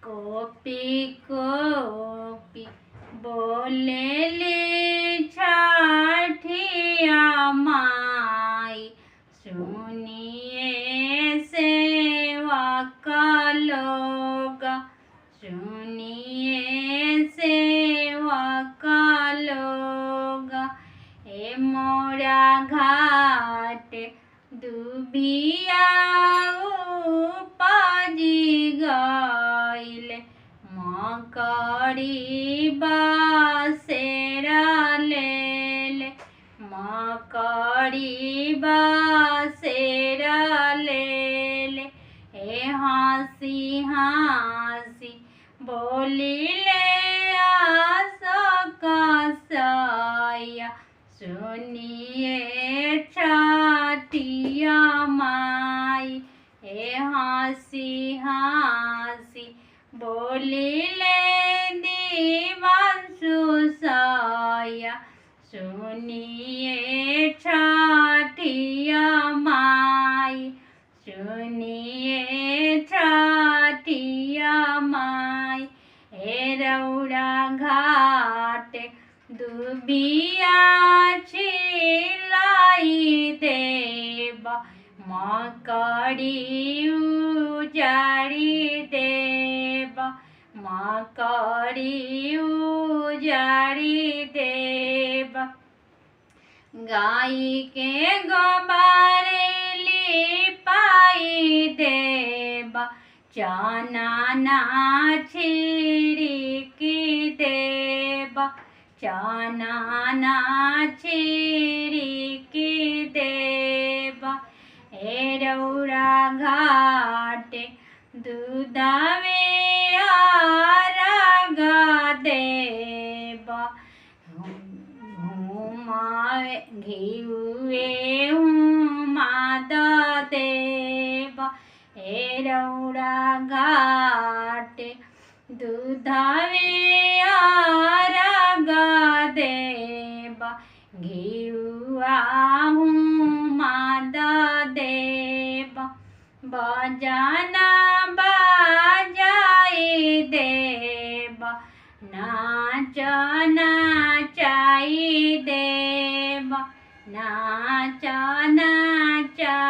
Copy copy बोलेली छठिया माई, सुनिए सेवा का लोग, सुनिए सेवा का लोग। ए मोरा घाट दुबिया उपजी गइल, मकड़ी बासेरा लेल, मकड़ी बासेरा लेल। ए हंसी हंसी बोलिले कसैया, सुनिए छठिया माई। ए हंसी हंसी बोलिले दिवांशु सैया, सुनिए छठिया माई, सुनिए छठिया माई। ए रौरा घाट दुबिया छिलाई देबा, मकड़ी उजाड़ी देबा, मकड़ी उजाड़ी देबा। गाय के गोबर लिपाई देबा, चना ना छिड़की देबा, चना ना छिड़की देबा। ए रौरा घाट दूधवे आरगा देबा, घुमावे घिउए हुमाद देबा। ए रौरा घाट दूधवे आरगा देबा, घिउआ हुमाद देबा। बजाना बजाई देबा, नाच नचाई देबा, नाच नचाई।